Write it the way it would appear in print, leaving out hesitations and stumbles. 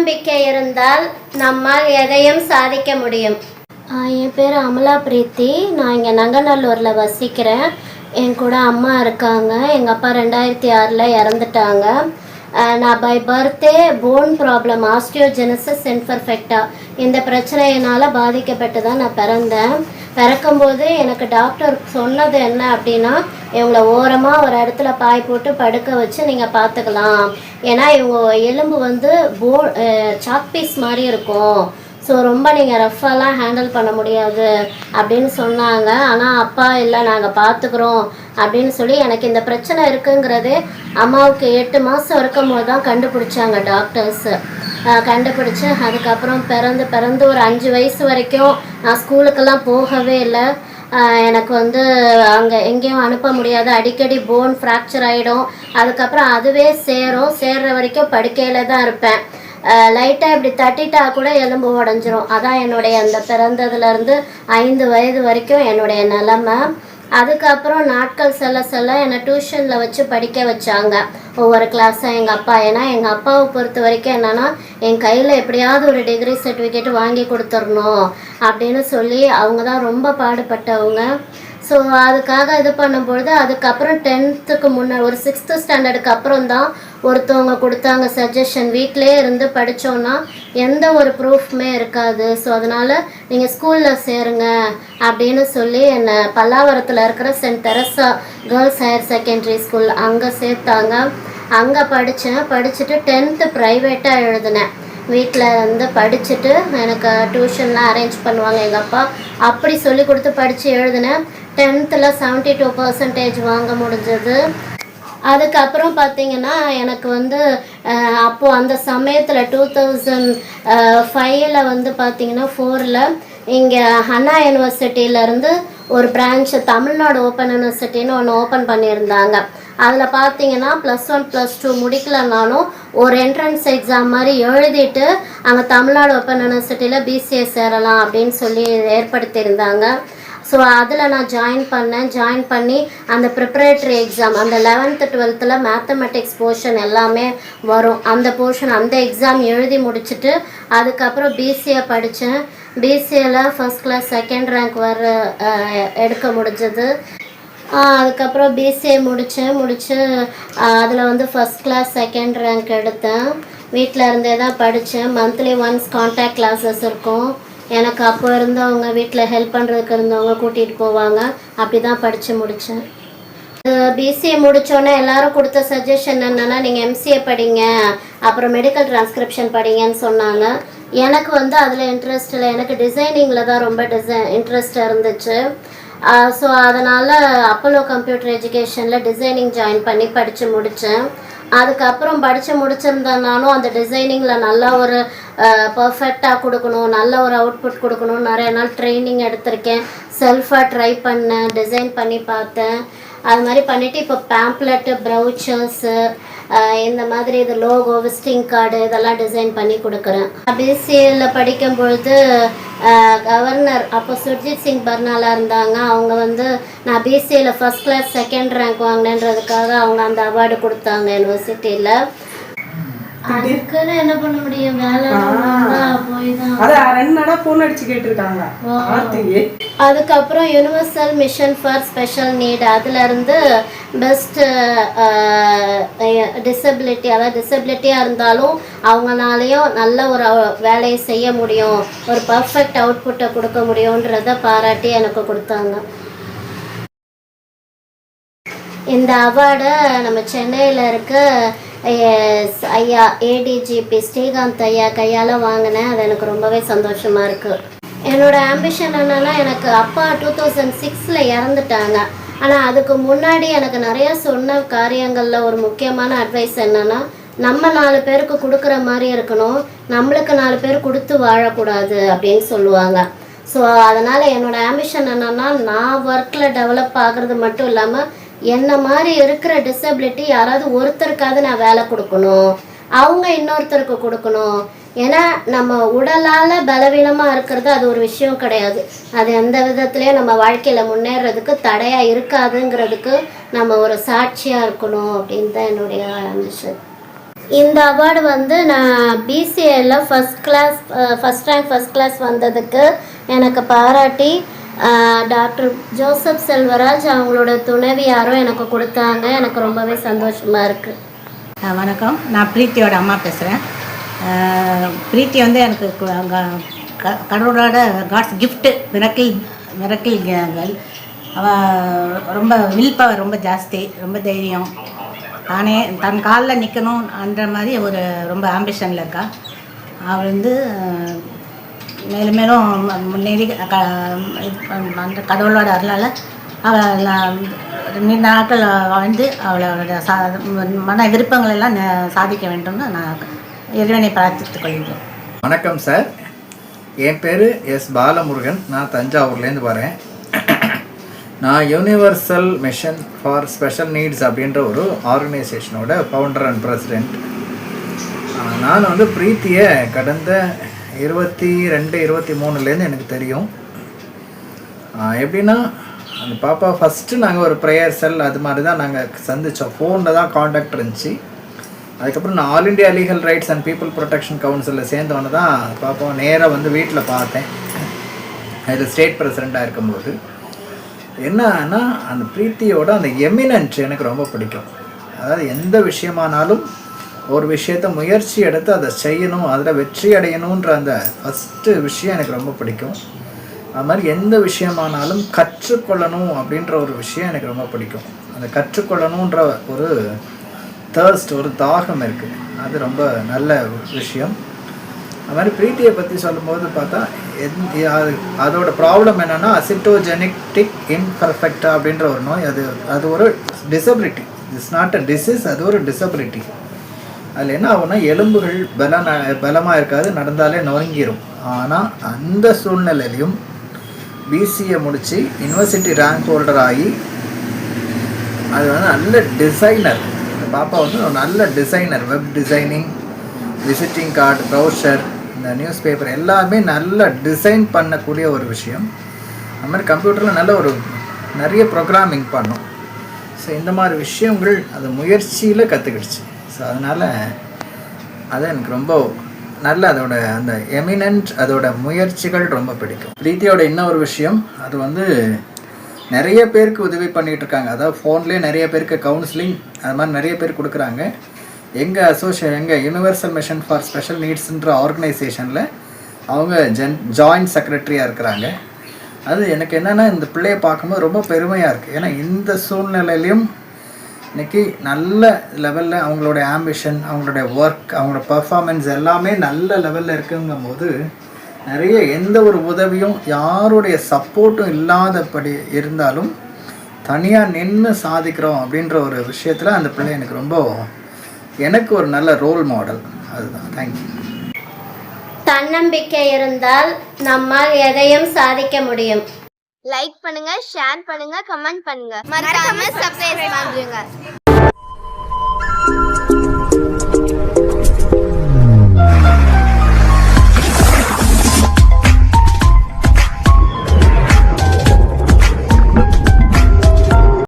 தன்னம்பிக்கை இருந்தால் நம்மால் எதையும் சாதிக்க முடியும். என் பேர் அமலா பிரீத்தி. நான் இங்கே நங்கநல்லூரில் வசிக்கிறேன். என் கூட அம்மா இருக்காங்க. எங்கள் அப்பா 2006 இறந்துட்டாங்க. நான் by birthday bone problem osteogenesis imperfecta இந்த பிரச்சனையினால் பாதிக்கப்பட்டு தான் நான் பிறந்தேன். பிறக்கும்போது எனக்கு டாக்டர் சொன்னது என்ன அப்படின்னா, இவங்களை ஓரமாக ஒரு இடத்துல பாய் போட்டு படுக்க வச்சு நீங்கள் பார்த்துக்கலாம். ஏன்னா இவங்க எலும்பு வந்து சாக் பீஸ் மாதிரி இருக்கும். ஸோ ரொம்ப நீங்கள் ரஃப்பாலாம் ஹேண்டில் பண்ண முடியாது அப்படின்னு சொன்னாங்க. ஆனால் அப்பா இல்லை நாங்கள் பார்த்துக்குறோம் அப்படின்னு சொல்லி எனக்கு இந்த பிரச்சனை இருக்குங்கிறதே அம்மாவுக்கு 8 மாதம் இருக்கும்போது தான் கண்டுபிடிச்சாங்க டாக்டர்ஸு. கண்டுபிடிச்சி அதுக்கப்புறம் பிறந்து ஒரு 5 வயசு வரைக்கும் நான் ஸ்கூலுக்கெல்லாம் போகவே இல்லை. எனக்கு வந்து அங்கே எங்கேயும் அனுப்ப முடியாது. அடிக்கடி போன் ஃப்ராக்சர் ஆகிடும். அதுக்கப்புறம் அதுவே சேர்ற வரைக்கும் படுக்கையில் தான் இருப்பேன். லைட்டாக இப்படி தட்டிட்டா கூட எலும்பு உடஞ்சிரும். அதான் என்னுடைய அந்த பிறந்ததுலேருந்து 5 வயது வரைக்கும் என்னுடைய நிலமை. அதுக்கப்புறம் நாட்கள் செல்ல என்னை டியூஷனில் வச்சு படிக்க வச்சாங்க ஒவ்வொரு கிளாஸாக எங்கள் அப்பா. ஏன்னா எங்கள் அப்பாவை பொறுத்த வரைக்கும் என்னென்னா, என் கையில் எப்படியாவது ஒரு டிகிரி சர்டிஃபிகேட் வாங்கி கொடுத்துடணும் அப்படின்னு சொல்லி அவங்க தான் ரொம்ப பாடுபட்டவங்க. ஸோ அதுக்காக இது பண்ணும்பொழுது அதுக்கப்புறம் 10th முன்னாடி ஒரு 6th ஸ்டாண்டர்டுக்கு அப்புறம் தான் ஒருத்தவங்க கொடுத்தாங்க சஜஷன், வீட்டிலே இருந்து படித்தோன்னா எந்த ஒரு ப்ரூஃப்மே இருக்காது, ஸோ அதனால் நீங்கள் ஸ்கூலில் சேருங்க அப்படின்னு சொல்லி என்னை பல்லாவரத்தில் இருக்கிற saint Teresa girls higher secondary school அங்கே சேர்த்தாங்க. அங்கே படிச்சுட்டு 10th ப்ரைவேட்டாக எழுதினேன். வீட்டில் வந்து படிச்சுட்டு எனக்கு டியூஷன்லாம் அரேஞ்ச் பண்ணுவாங்க எங்கள் அப்பா. அப்படி சொல்லி கொடுத்து படித்து எழுதினேன். 10th 72% வாங்க முடிஞ்சது. அதுக்கப்புறம் பார்த்திங்கன்னா எனக்கு வந்து அப்போது அந்த சமயத்தில் 2005 வந்து பார்த்திங்கன்னா 4 இங்கே அண்ணா யூனிவர்சிட்டியிலேருந்து ஒரு பிரான்ச்சு தமிழ்நாடு ஓப்பன் யூனிவர்சிட்டின்னு ஒன்று ஓப்பன் பண்ணியிருந்தாங்க. அதில் பார்த்தீங்கன்னா +1 +2 முடிக்கலனாலும் ஒரு என்ட்ரன்ஸ் எக்ஸாம் மாதிரி எழுதிட்டு அங்கே தமிழ்நாடு ஓப்பன் யூனிவர்சிட்டியில் பிசிஏ சேரலாம் அப்படின்னு சொல்லி ஏற்படுத்தியிருந்தாங்க. ஸோ அதில் நான் ஜாயின் பண்ணி அந்த ப்ரிப்பரேட்டரி எக்ஸாம் அந்த 11th 12th மேத்தமெட்டிக்ஸ் போர்ஷன் எல்லாமே வரும். அந்த எக்ஸாம் எழுதி முடிச்சுட்டு அதுக்கப்புறம் பிசிஏ படித்தேன். பிசிஏல ஃபர்ஸ்ட் கிளாஸ் 2nd ரேங்க் எடுக்க முடிஞ்சது. அதுக்கப்புறம் பிசிஏ முடித்து அதில் வந்து ஃபர்ஸ்ட் கிளாஸ் 2nd ரேங்க் எடுத்தேன். வீட்டில் இருந்தே தான் படித்தேன். மந்த்லி ஒன்ஸ் கான்டாக்ட் கிளாஸஸ் இருக்கும். எனக்கு அப்போ இருந்தவங்க வீட்டில் ஹெல்ப் பண்ணுறதுக்கு இருந்தவங்க கூட்டிகிட்டு போவாங்க. அப்படி தான் படித்து முடித்தேன். பிசிஏ முடித்தோன்னே எல்லோரும் கொடுத்த சஜஷன் என்னென்னா, நீங்கள் எம்சிஏ படிங்க, அப்புறம் மெடிக்கல் டிரான்ஸ்கிரிப்ஷன் படிங்கன்னு சொன்னாங்க. எனக்கு வந்து அதில் இன்ட்ரெஸ்ட் இல்லை. எனக்கு டிசைனிங்கில் தான் ரொம்ப இன்ட்ரெஸ்ட் இருந்துச்சு. ஸோ அதனால் அப்போலோ கம்ப்யூட்டர் எஜுகேஷனில் டிசைனிங் ஜாயின் பண்ணி படித்து முடித்தேன். அதுக்கப்புறம் படித்து முடிச்சிருந்தேனாலும் அந்த டிசைனிங்கில் நல்லா ஒரு பர்ஃபெக்டாக கொடுக்கணும், நல்ல ஒரு அவுட்புட் கொடுக்கணும். நிறைய நாள் ட்ரைனிங் எடுத்திருக்கேன். செல்ஃபாக ட்ரை பண்ணேன், டிசைன் பண்ணி பார்த்தேன். அது மாதிரி பண்ணிவிட்டு இப்போ பேம்ப்ளெட்டு, ப்ரௌச்சர்ஸு, இந்த மாதிரி இது லோகோ, விசிட்டிங் கார்டு இதெல்லாம் டிசைன் பண்ணி கொடுக்குறேன். பிசிஏல படிக்கும் பொழுது கவர்னர் அப்போ சுர்ஜித் சிங் பர்னாலா இருந்தாங்க. அவங்க வந்து நான் பிசிஏல ஃபர்ஸ்ட் கிளாஸ் 2nd ரேங்க் வாங்கினேன்றதுக்காக அவங்க அந்த அவார்டு கொடுத்தாங்க யூனிவர்சிட்டியில். அதுக்குன்னு என்ன பண்ண முடியும், வேலை போய் தான். அதுக்கப்புறம் universal mission for special need அதுலேருந்து பெஸ்ட் டிசபிலிட்டி, அதாவது டிசபிலிட்டியாக இருந்தாலும் அவங்களாலேயும் நல்ல ஒரு வேலையை செய்ய முடியும், ஒரு பர்ஃபெக்ட் அவுட்புட்டை கொடுக்க முடியுன்றதை பாராட்டி எனக்கு கொடுத்தாங்க. இந்த அவார்டை நம்ம சென்னையில் இருக்க ஐயா ஏடிஜிபி ஸ்ரீகாந்த் ஐயா கையால் வாங்கினேன். அது எனக்கு ரொம்பவே சந்தோஷமாக இருக்குது. என்னோடய ஆம்பிஷன் என்னென்னா, எனக்கு அப்பா 2006 இறந்துட்டாங்க. ஆனால் அதுக்கு முன்னாடி எனக்கு நிறையா சொன்ன காரியங்களில் ஒரு முக்கியமான அட்வைஸ் என்னென்னா, நம்ம 4 பேருக்கு கொடுக்குற மாதிரி இருக்கணும், நம்மளுக்கு 4 பேர் கொடுத்து வாழக்கூடாது அப்படின்னு சொல்லுவாங்க. ஸோ அதனால் என்னோடய ஆம்பிஷன் என்னென்னா, நான் ஒர்க்கில் டெவலப் ஆகிறது மட்டும் இல்லாமல் என்ன மாதிரி இருக்கிற டிசபிலிட்டி யாராவது ஒருத்தருக்காவது நான் வேலை கொடுக்கணும், அவங்க இன்னொருத்தருக்கு கொடுக்கணும். ஏன்னா நம்ம உடலால் பலவீனமாக இருக்கிறது அது ஒரு விஷயம் கிடையாது. அது எந்த விதத்துலேயும் நம்ம வாழ்க்கையில் முன்னேறதுக்கு தடையாக இருக்காதுங்கிறதுக்கு நம்ம ஒரு சாட்சியாக இருக்கணும் அப்படின்னு தான் என்னுடைய ஆம்பிஷன். இந்த அவார்டு வந்து நான் பிசிஏல ஃபஸ்ட் கிளாஸ் வந்ததுக்கு எனக்கு பாராட்டி டாக்டர் ஜோசப் செல்வராஜ் அவங்களோட துணைவியாரும் எனக்கு கொடுத்தாங்க. எனக்கு ரொம்பவே சந்தோஷமாக இருக்குது. வணக்கம், நான் பிரீத்தியோட அம்மா பேசுகிறேன். பிரீத்தி வந்து எனக்கு கடவுளோட காட்ஸ் கிஃப்ட்டு மிரக்கிள் கேர்ள். அவள் ரொம்ப வில் பவர் ரொம்ப ஜாஸ்தி, ரொம்ப தைரியம், தானே தன் காலில் நிற்கணுன்ற மாதிரி ஒரு ரொம்ப ஆம்பிஷனில் இருக்கா. அவள் வந்து மேலும் மேலும் முன்னேறி அந்த கடவுளோட அருளால் அவள் நீண்ட நாட்கள் வாழ்ந்து அவளோட மன விருப்பங்கள் எல்லாம் சாதிக்க வேண்டும்னு நான் இறைவனை பிரார்த்தித்துக் கொள்கிறேன். வணக்கம் சார், என் பேர் எஸ் பாலமுருகன். நான் தஞ்சாவூர்லேருந்து வரேன். நான் universal mission for special needs அப்படின்ற ஒரு ஆர்கனைசேஷனோட ஃபவுண்டர் அண்ட் பிரசிடெண்ட். நான் வந்து பிரீத்தியை கடந்த 22-23 எனக்கு தெரியும். எப்படின்னா அந்த பாப்பா ஃபஸ்ட்டு நாங்கள் ஒரு ப்ரேயர் செல் அது மாதிரி தான் நாங்கள் சந்தித்தோம். ஃபோனில் தான் காண்டாக்ட் இருந்துச்சு. அதுக்கப்புறம் நான் all India legal rights and people protection கவுன்சிலில் சேர்ந்தவொன்னு தான் பாப்பாவை நேராக வந்து வீட்டில் பார்த்தேன். அதில் ஸ்டேட் பிரசிடெண்ட்டாக இருக்கும்போது என்னன்னா அந்த பிரீத்தியோட அந்த எமினன்ட் எனக்கு ரொம்ப பிடிக்கும். அதாவது எந்த விஷயமானாலும் ஒரு விஷயத்த முயற்சி எடுத்து அதை செய்யணும், அதில் வெற்றி அடையணுன்ற அந்த ஃபஸ்ட்டு விஷயம் எனக்கு ரொம்ப பிடிக்கும். அது மாதிரி எந்த விஷயமானாலும் கற்றுக்கொள்ளணும் அப்படின்ற ஒரு விஷயம் எனக்கு ரொம்ப பிடிக்கும். அந்த கற்றுக்கொள்ளணுன்ற ஒரு தர்ஸ்ட், ஒரு தாகம் இருக்குது. அது ரொம்ப நல்ல விஷயம். அது மாதிரி பிரீத்தியை பற்றி சொல்லும்போது பார்த்தா அதோட ப்ராப்ளம் என்னென்னா அசிட்டோஜெனெட்டிக் இம்பர்ஃபெக்டா அப்படின்ற ஒரு நோய். அது ஒரு disability. It's not a disease, அது ஒரு டிசபிலிட்டி. அதில் என்ன ஆகும்னா எலும்புகள் பலமாக இருக்காது, நடந்தாலே நொறுங்கிடும். ஆனால் அந்த சூழ்நிலையிலையும் பிசிஏ முடித்து யூனிவர்சிட்டி ரேங்க் ஹோல்டர் ஆகி அது வந்து நல்ல டிசைனர். இந்த பாப்பா வந்து ஒரு நல்ல designer. Web designing, visiting card, browser, இந்த நியூஸ் பேப்பர் எல்லாமே நல்லா டிசைன் பண்ணக்கூடிய ஒரு விஷயம். அது மாதிரி கம்ப்யூட்டரில் நல்ல ஒரு நிறைய ப்ரோக்ராமிங் பண்ணும். ஸோ இந்த மாதிரி விஷயங்கள் அது முயற்சியில் கற்றுக்கிடுச்சு. ஸோ அதனால் அது எனக்கு ரொம்ப நல்ல அதோட அந்த எமினன்ட் அதோட முயற்சிகள் ரொம்ப பிடிக்கும். பிரீத்தியோட இன்னொரு விஷயம், அது வந்து நிறைய பேருக்கு உதவி பண்ணிகிட்டு இருக்காங்க. அதாவது ஃபோன்லேயே நிறைய பேருக்கு கவுன்சிலிங் அது மாதிரி நிறைய பேர் கொடுக்குறாங்க. எங்கள் யூனிவர்சல் மிஷன் ஃபார் ஸ்பெஷல் நீட்ஸ்ன்ற ஆர்கனைசேஷனில் அவங்க ஜாயின்ட் செக்ரட்டரியாக இருக்கிறாங்க. அது எனக்கு என்னென்னா இந்த பிள்ளையை பார்க்கும்போது ரொம்ப பெருமையாக இருக்குது. ஏன்னா இந்த சூழ்நிலையிலையும் இன்றைக்கி நல்ல லெவலில் அவங்களோட ஆம்பிஷன், அவங்களுடைய ஒர்க், அவங்களோட பர்ஃபார்மன்ஸ் எல்லாமே நல்ல லெவலில் இருக்குங்கும் போது நிறைய எந்த ஒரு உதவியும் யாருடைய சப்போர்ட்டும் இல்லாதபடி இருந்தாலும் தனியாக நின்று சாதிக்கிறோம் அப்படின்ற ஒரு விஷயத்தில் அந்த பிள்ளை எனக்கு ஒரு நல்ல ரோல் மாடல். அதுதான். தேங்க்யூ. தன்னம்பிக்கை இருந்தால் நம்மால் எதையும் சாதிக்க முடியும். லைக் பண்ணுங்க, ஷேர் பண்ணுங்க, கமெண்ட் பண்ணுங்க, மறக்காம சப்ஸ்கிரைப் பண்ணுங்க.